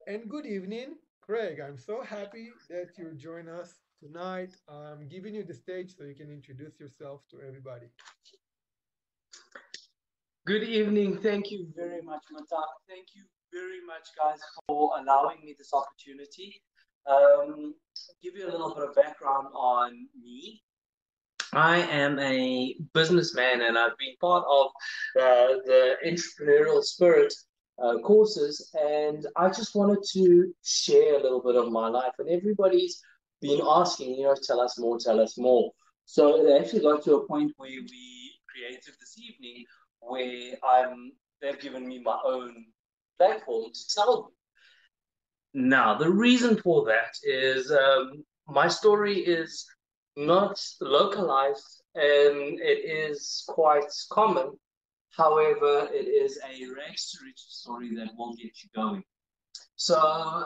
And good evening, Craig. I'm so happy that you join us tonight. I'm giving you the stage so you can introduce yourself to everybody. Good evening. Thank you very much, Matak. Thank you very much, guys, for allowing me this opportunity. Um, give you a little bit of background on me. I am a businessman and I've been part of the Entrepreneurial Spirit courses. And I just wanted to share a little bit of my life. And everybody's been asking, tell us more, tell us more. So it actually got to a point where we created this evening where they've given me my own platform to tell you. Now, the reason for that is my story is not localized and it is quite common. However, it is a rags to riches story that will get you going. So,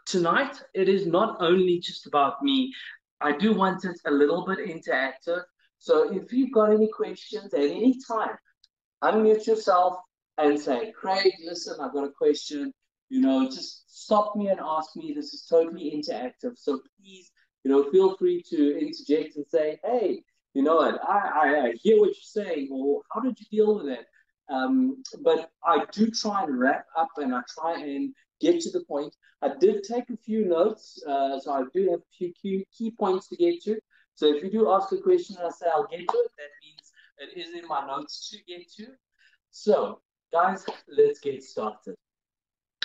tonight, it is not only just about me, I do want it a little bit interactive. So, if you've got any questions at any time, unmute yourself and say, Craig, listen, I've got a question. Just stop me and ask me. This is totally interactive. So please, feel free to interject and say, hey, what, I hear what you're saying, or how did you deal with it? But I do try and wrap up and I try and get to the point. I did take a few notes, so I do have a few key points to get to. So if you do ask a question and I say I'll get to it, that means it is in my notes to get to. So, guys, let's get started.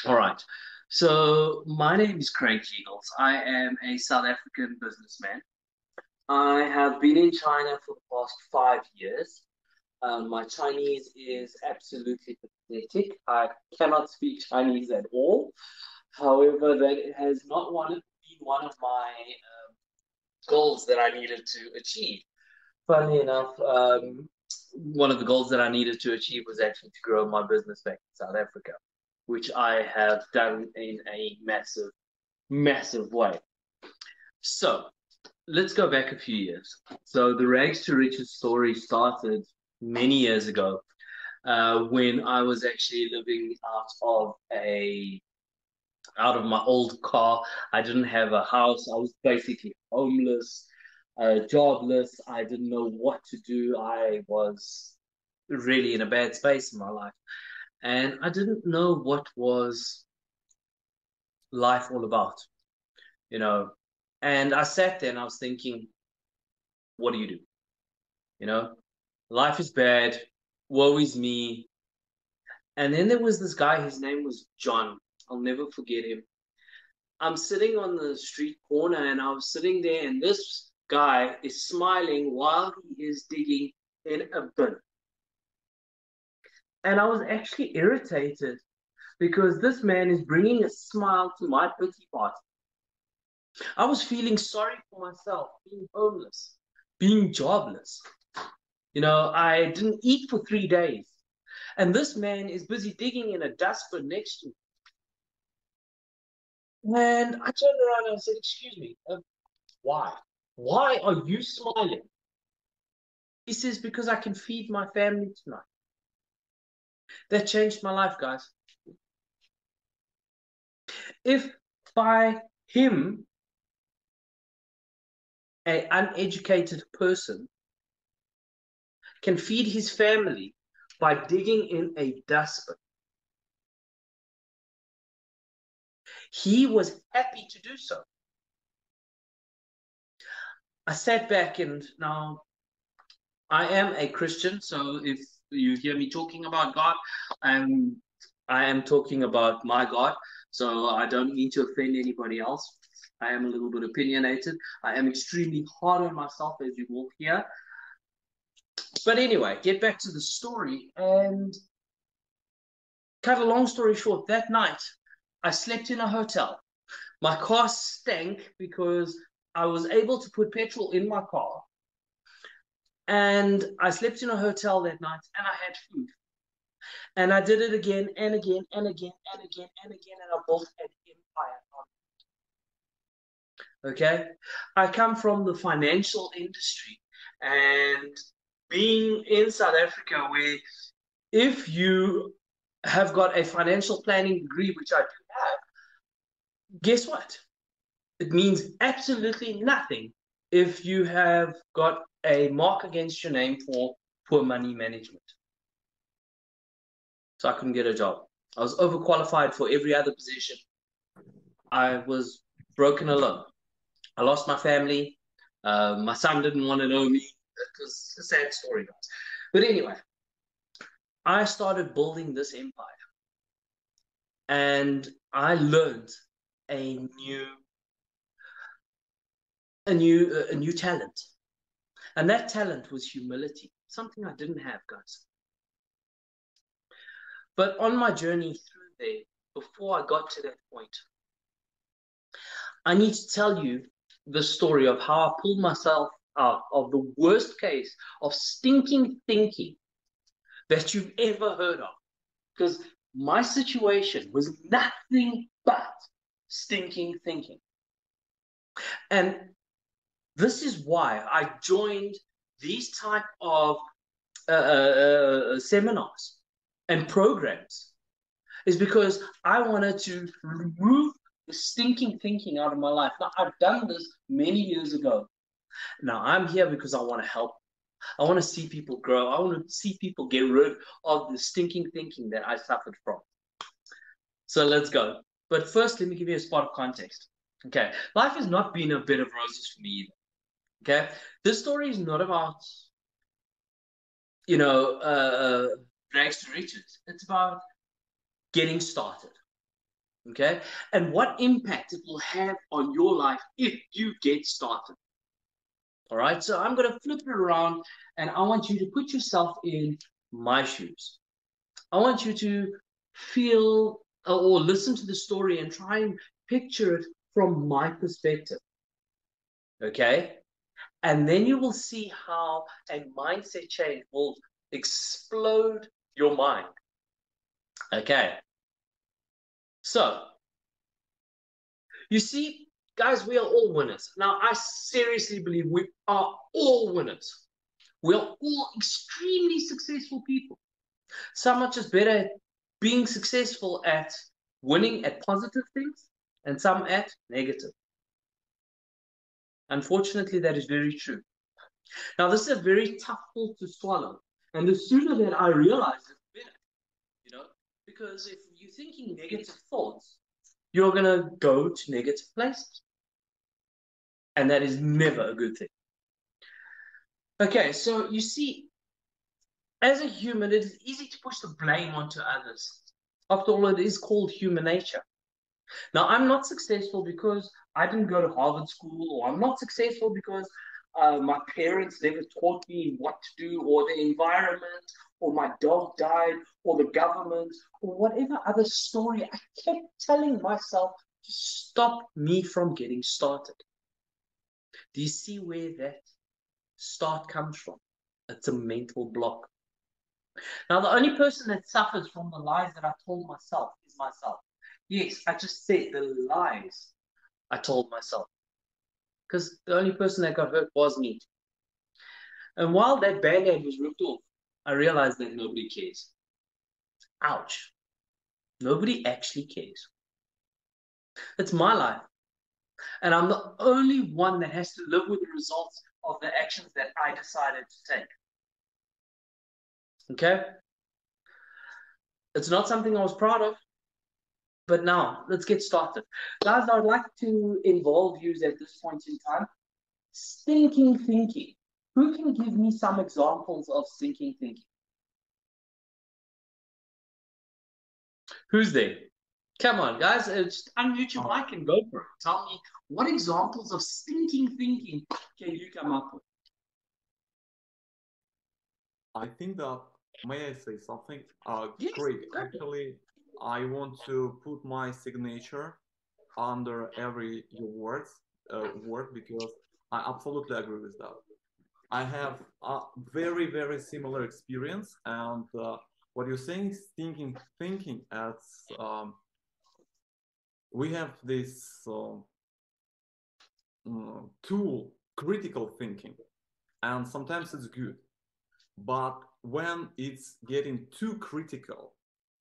All right. So, my name is Craig Jegels. I am a South African businessman. I have been in China for the past 5 years. My Chinese is absolutely pathetic. I cannot speak Chinese at all. However, that has not been one of my goals that I needed to achieve. Funnily enough, one of the goals that I needed to achieve was actually to grow my business back in South Africa, which I have done in a massive, massive way. So let's go back a few years. So the rags to riches story started many years ago when I was actually living out of my old car. I didn't have a house. I was basically homeless, jobless. I didn't know what to do. I was really in a bad space in my life. And I didn't know what was life all about, you know. And I sat there and I was thinking, what do you do? You know, life is bad. Woe is me. And then there was this guy, his name was John. I'll never forget him. I'm sitting on the street corner and I was sitting there, and this guy is smiling while he is digging in a bin. And I was actually irritated because this man is bringing a smile to my pity party. I was feeling sorry for myself, being homeless, being jobless. I didn't eat for 3 days. And this man is busy digging in a dustbin next to me. And I turned around and I said, excuse me, why? Why are you smiling? He says, because I can feed my family tonight. That changed my life, guys. If by him, an uneducated person, can feed his family by digging in a dustbin, he was happy to do so. I sat back and now I am a Christian, so if you hear me talking about God, I'm I am talking about my God. So I don't mean to offend anybody else. I am a little bit opinionated. I am extremely hard on myself, as you will hear. But anyway, get back to the story. And cut a long story short, that night I slept in a hotel. My car stank because I was able to put petrol in my car. And I slept in a hotel that night and I had food. And I did it again and again and again and again and again. And I built an empire. Okay. I come from the financial industry, and being in South Africa, where if you have got a financial planning degree, which I do have, guess what? It means absolutely nothing if you have got a mark against your name for poor money management. So I couldn't get a job. I was overqualified for every other position. I was broken alone. I lost my family. My son didn't want to know me. It was a sad story, guys. But anyway, I started building this empire, and I learned a new, a new talent, and that talent was humility. Something I didn't have, guys. But on my journey through there, before I got to that point, I need to tell you the story of how I pulled myself out of the worst case of stinking thinking that you've ever heard of. Because my situation was nothing but stinking thinking. And this is why I joined these type of seminars and programs, is because I wanted to remove the stinking thinking out of my life. Now, I've done this many years ago. Now, I'm here because I want to help. I want to see people grow. I want to see people get rid of the stinking thinking that I suffered from. So let's go. But first, let me give you a spot of context. Okay. Life has not been a bed of roses for me either. Okay. This story is not about, you know, rags to riches. It's about getting started. Okay. And what impact it will have on your life if you get started. All right. So I'm going to flip it around and I want you to put yourself in my shoes. I want you to feel or listen to the story and try and picture it from my perspective. Okay. And then you will see how a mindset change will explode your mind. Okay. So, you see, guys, we are all winners. Now, I seriously believe we are all winners. We are all extremely successful people. Some are just better at being successful at winning at positive things, and some at negative. Unfortunately, that is very true. Now, this is a very tough pill to swallow. And the sooner that I realize it, the better. You know, because if you're thinking negative thoughts, you're going to go to negative places. And that is never a good thing. Okay, so you see, as a human, it is easy to push the blame onto others. After all, it is called human nature. Now, I'm not successful because I didn't go to Harvard school, or I'm not successful because my parents never taught me what to do, or the environment, or my dog died, or the government, or whatever other story I kept telling myself to stop me from getting started. Do you see where that start comes from? It's a mental block. Now, the only person that suffers from the lies that I told myself is myself. Yes, I just said the lies I told myself. Because the only person that got hurt was me. And while that band-aid was ripped off, I realized that nobody cares. Ouch. Nobody actually cares. It's my life. And I'm the only one that has to live with the results of the actions that I decided to take. Okay? It's not something I was proud of. But now, let's get started. Guys, I would like to involve you at this point in time. Stinking thinking. Who can give me some examples of stinking thinking? Who's there? Come on, guys, just unmute your mic and go for it. Tell me, what examples of stinking thinking can you come up with? I think that, may I say something? Yes, Craig, actually, I want to put my signature under every your word because I absolutely agree with that. I have a very, very similar experience, and what you're saying is thinking as we have this tool, critical thinking, and sometimes it's good. But when it's getting too critical,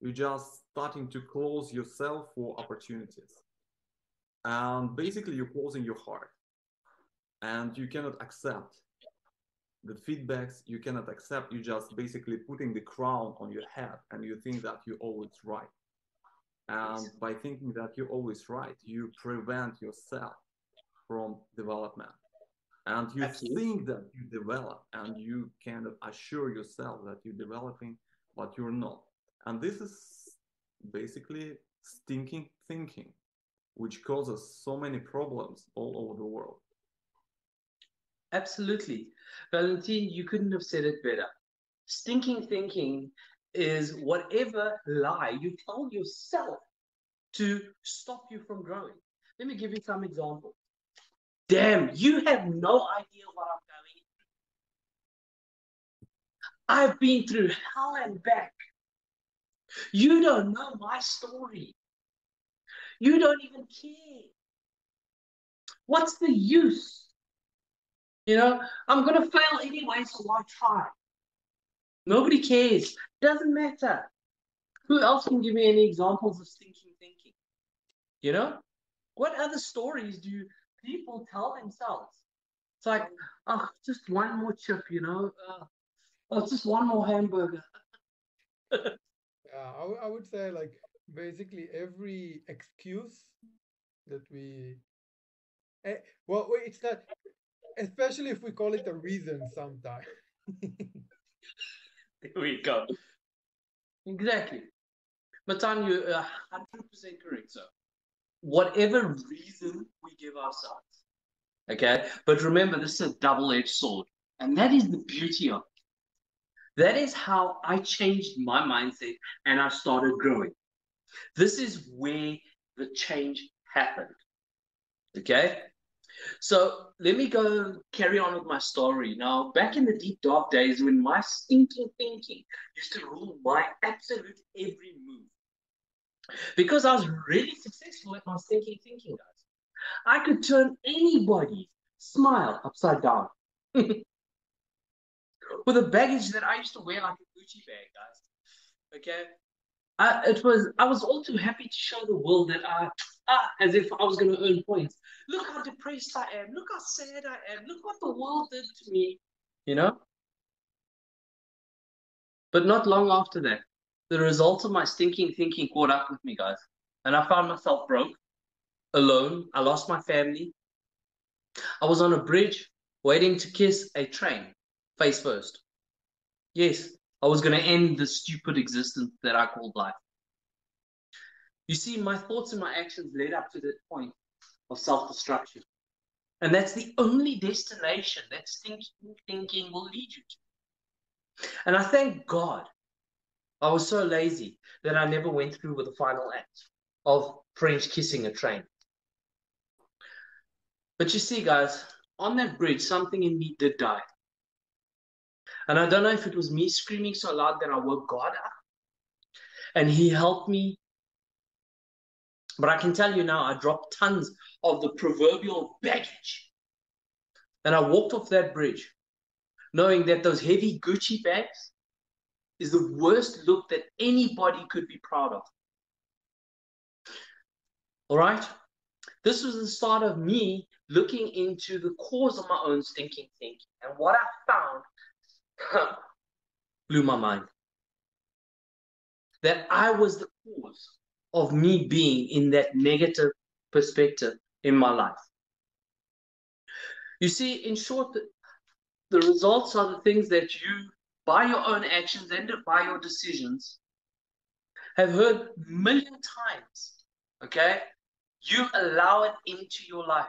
you're just starting to close yourself for opportunities. And basically, you're closing your heart, and you cannot accept the feedbacks. You cannot accept. You just basically putting the crown on your head, and you think that you're always right. And by thinking that you're always right, you prevent yourself from development. And you think that you develop, and you kind of assure yourself that you're developing, but you're not. And this is basically stinking thinking, which causes so many problems all over the world. Absolutely. Valentin, you couldn't have said it better. Stinking thinking is whatever lie you tell yourself to stop you from growing. Let me give you some examples. Damn, you have no idea what I'm going through. I've been through hell and back. You don't know my story. You don't even care. What's the use? You know, I'm going to fail anyway, so why try? Nobody cares. Doesn't matter. Who else can give me any examples of stinking thinking? You know? What other stories do people tell themselves? It's like, oh, just one more chip, you know? Oh, just one more hamburger. Yeah, I would say like basically every excuse that we, eh, well, wait, it's not, especially if we call it a reason sometimes. There we go. Exactly. Matan, you're 100% correct, sir. Whatever reason we give ourselves, okay? But remember, this is a double-edged sword. And that is the beauty of it. That is how I changed my mindset and I started growing. This is where the change happened, okay? So let me go carry on with my story. Now, back in the deep dark days when my stinking thinking used to rule my absolute every move, because I was really successful at my stinking thinking, guys, I could turn anybody's smile upside down with a baggage that I used to wear like a Gucci bag, guys. Okay, I was all too happy to show the world that as if I was going to earn points. Look how depressed I am. Look how sad I am. Look what the world did to me. You know. But not long after that, the results of my stinking thinking caught up with me, guys, and I found myself broke, alone. I lost my family. I was on a bridge waiting to kiss a train, face first. Yes, I was going to end the stupid existence that I called life. You see, my thoughts and my actions led up to that point of self-destruction. And that's the only destination that stinking thinking will lead you to. And I thank God I was so lazy that I never went through with the final act of French kissing a train. But you see, guys, on that bridge, something in me did die. And I don't know if it was me screaming so loud that I woke God up and he helped me. But I can tell you now, I dropped tons of the proverbial baggage. And I walked off that bridge knowing that those heavy Gucci bags is the worst look that anybody could be proud of. All right? This was the start of me looking into the cause of my own stinking thinking. And what I found blew my mind. That I was the cause of me being in that negative perspective in my life. You see, in short, the results are the things that you, by your own actions and by your decisions, have heard a million times, okay? You allow it into your life.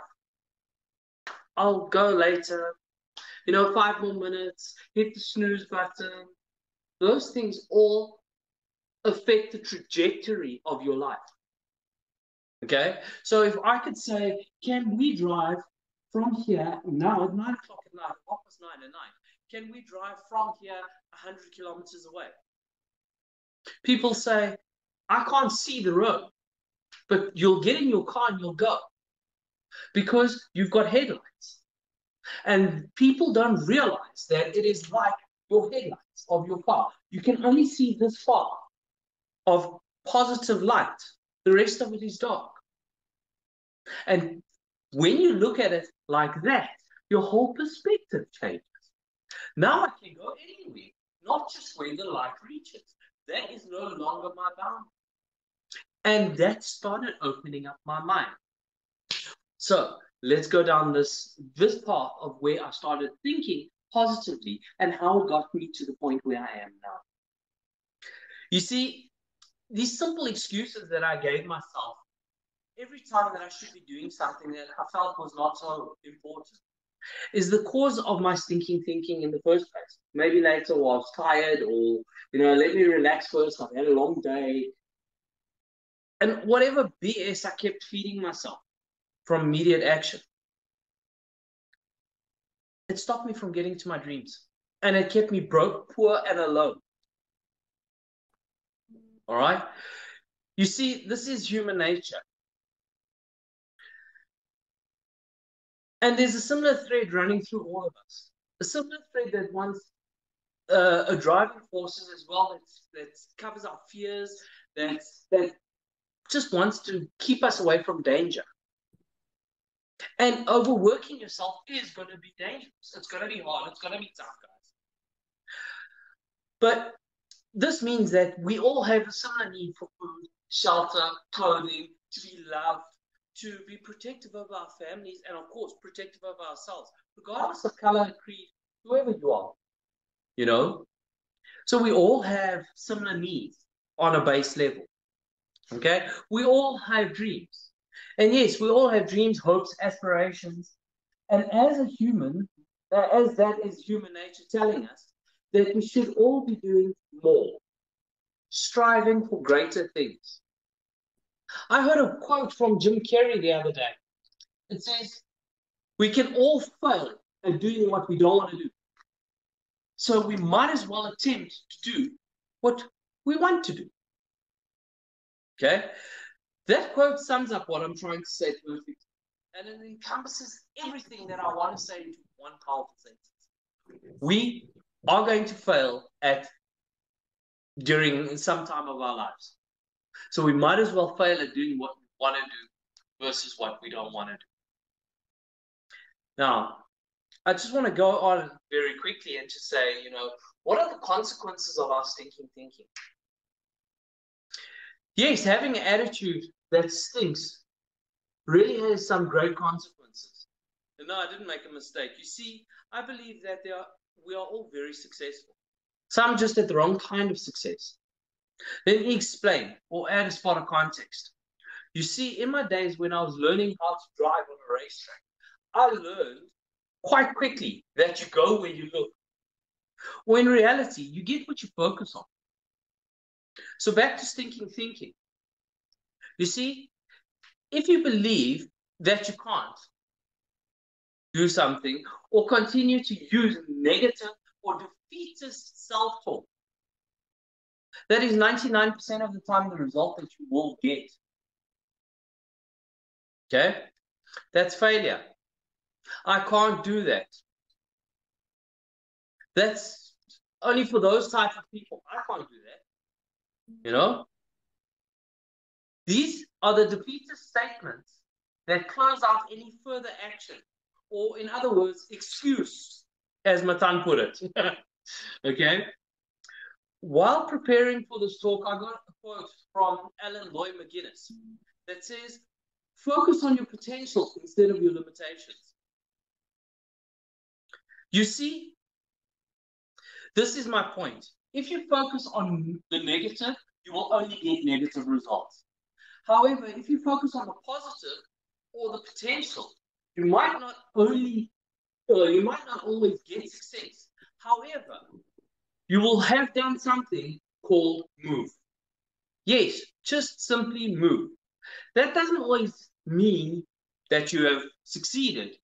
I'll go later, 5 more minutes, hit the snooze button. Those things all affect the trajectory of your life. Okay? So if I could say, can we drive from here now at 9 o'clock at night, 9:30 at night, can we drive from here 100 kilometers away? People say, I can't see the road, but you'll get in your car and you'll go because you've got headlights. And people don't realize that it is like your headlights of your car. You can only see this far of positive light. The rest of it is dark. And when you look at it like that, your whole perspective changes. Now I can go anywhere, not just where the light reaches. That is no longer my boundary. And that started opening up my mind. So let's go down this path of where I started thinking positively and how it got me to the point where I am now. You see, these simple excuses that I gave myself every time that I should be doing something that I felt was not so important is the cause of my stinking thinking in the first place. Maybe later I was tired, or, let me relax first. I've had a long day. And whatever BS I kept feeding myself from immediate action, it stopped me from getting to my dreams. And it kept me broke, poor, and alone. All right? You see, this is human nature. And there's a similar thread running through all of us. A similar thread that wants a driving forces as well, that covers our fears, that just wants to keep us away from danger. And overworking yourself is going to be dangerous. It's going to be hard. It's going to be tough, guys. But this means that we all have a similar need for food, shelter, clothing, to be loved, to be protective of our families, and of course, protective of ourselves, regardless of color, creed, whoever you are. So we all have similar needs on a base level. Okay? We all have dreams. And yes, we all have dreams, hopes, aspirations. And as a human, as that is human nature telling us, that we should all be doing more, striving for greater things. I heard a quote from Jim Carrey the other day. It says, we can all fail at doing what we don't want to do. So we might as well attempt to do what we want to do. Okay? That quote sums up what I'm trying to say perfectly. And it encompasses everything that I want to say into one powerful sentence. We are going to fail during some time of our lives. So we might as well fail at doing what we want to do versus what we don't want to do. Now, I just want to go on very quickly and just say, what are the consequences of our stinking thinking? Yes, having an attitude that stinks really has some great consequences. And no, I didn't make a mistake. You see, I believe that we are all very successful. Some just at the wrong kind of success. Let me explain or add a spot of context. You see, in my days when I was learning how to drive on a racetrack, I learned quite quickly that you go where you look. Or in reality, you get what you focus on. So back to stinking thinking. You see, if you believe that you can't do something or continue to use negative or defeatist self-talk, that is 99% of the time the result that you will get. Okay? That's failure. I can't do that. That's only for those type of people. I can't do that. These are the defeatist statements that close out any further action, or in other words, excuse, as Matan put it. Okay? While preparing for this talk, I got a quote from Alan Lloyd McGuinness that says, focus on your potential instead of your limitations. You see, this is my point. If you focus on the negative, you will only get negative results. However, if you focus on the positive or the potential, you might not always get success. However, you will have done something called move. Yes, just simply move. That doesn't always mean that you have succeeded.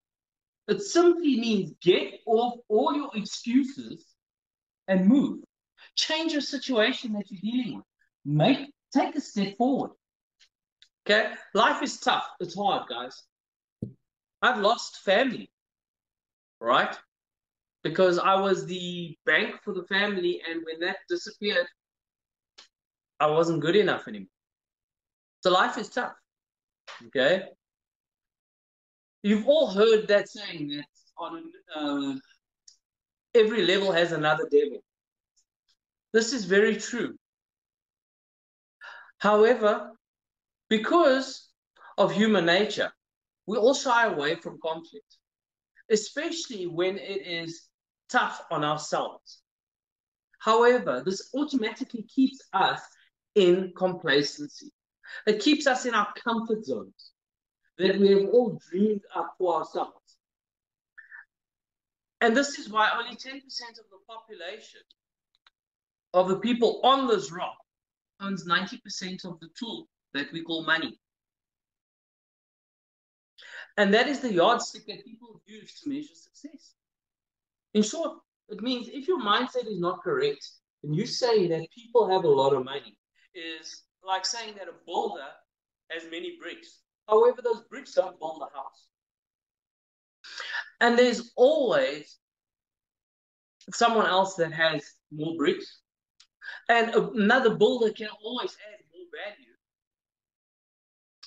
It simply means get off all your excuses and move. Change your situation that you're dealing with. Take a step forward. Okay? Life is tough. It's hard, guys. I've lost family, right? Because I was the bank for the family, and when that disappeared, I wasn't good enough anymore. So life is tough. Okay? You've all heard that saying that on every level has another devil. This is very true. However, because of human nature, we all shy away from conflict, especially when it is tough on ourselves. However, this automatically keeps us in complacency. It keeps us in our comfort zones that we have all dreamed up for ourselves. And this is why only 10% of the population of the people on this rock owns 90% of the tool that we call money. And that is the yardstick that people use to measure success. In short, it means if your mindset is not correct, and you say that people have a lot of money, is like saying that a builder has many bricks. However, those bricks don't build a house. And there's always someone else that has more bricks. And another builder can always add more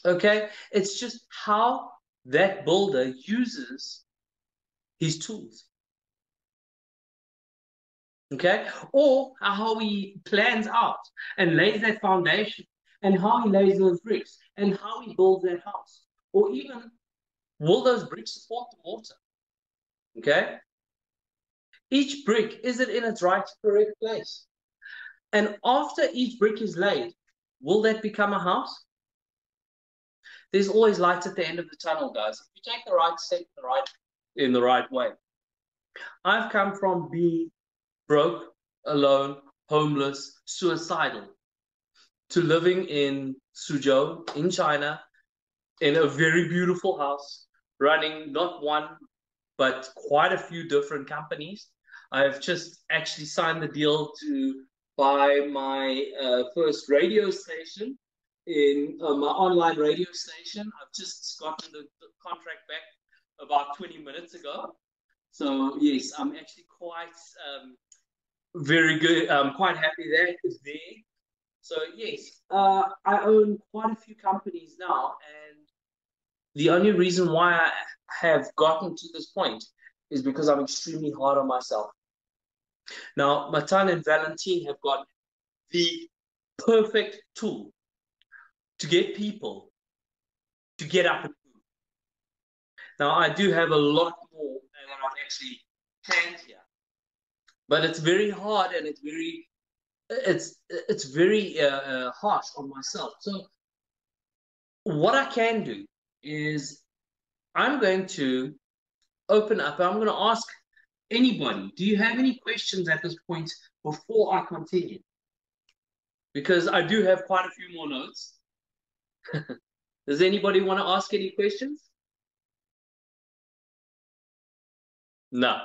value. Okay? It's just how that builder uses his tools. Okay? Or how he plans out and lays that foundation, and how he lays those bricks, and how he builds that house. Or even, will those bricks support the water? Okay? Each brick, is it in its right, correct place? And after each brick is laid, will that become a house? There's always light at the end of the tunnel, guys. If you take the right step in the right way. I've come from being broke, alone, homeless, suicidal, to living in Suzhou in China in a very beautiful house, running not one, but quite a few different companies. I've just actually signed the deal to buy my first radio station in my online radio station. I've just gotten the contract back about 20 minutes ago. So yes, I'm actually quite very good. I'm quite happy that is there. So yes, I own quite a few companies now, and the only reason why I have gotten to this point is because I'm extremely hard on myself. Now, Matan and Valentine have got the perfect tool to get people to get up and move. Now, I do have a lot more than I've actually planned here, but it's very hard, and it's very harsh on myself. So what I can do is I'm going to open up. I'm going to ask anybody, do you have any questions at this point before I continue? Because I do have quite a few more notes. Does anybody want to ask any questions? No.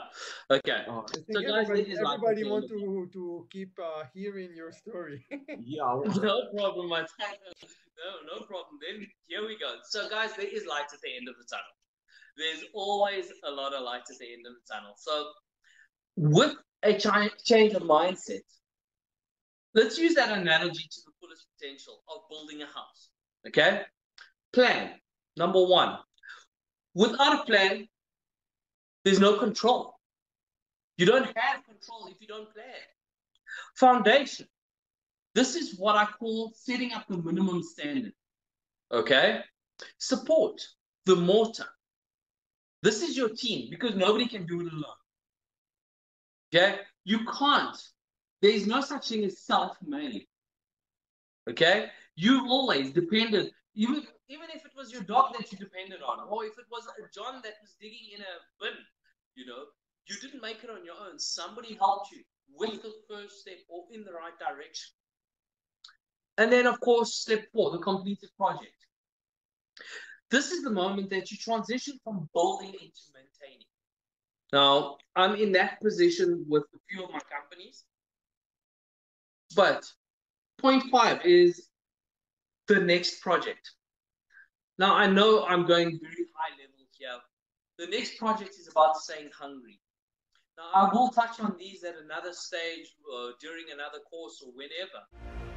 Okay. I So think guys, everybody want to keep hearing your story. Yeah. no problem, my time. No problem. Then here we go. So guys, there is light at the end of the tunnel. There's always a lot of light at the end of the tunnel. So with a change of mindset, let's use that analogy to the fullest potential of building a house. Okay? Plan. Number one. Without a plan, there's no control. You don't have control if you don't plan. Foundation. This is what I call setting up the minimum standard. Okay? Support. The mortar. This is your team, because nobody can do it alone. Okay? You can't. There is no such thing as self-made. Okay? You always depended, even if it was your dog that you depended on, or if it was a John that was digging in a bin, you didn't make it on your own. Somebody helped you with the first step or in the right direction. And then, of course, step 4, the completed project. This is the moment that you transition from building into maintaining. Now, I'm in that position with a few of my companies. But point 5 is the next project. Now, I know I'm going very high level here. The next project is about staying hungry. Now, I will touch on these at another stage during another course or whenever.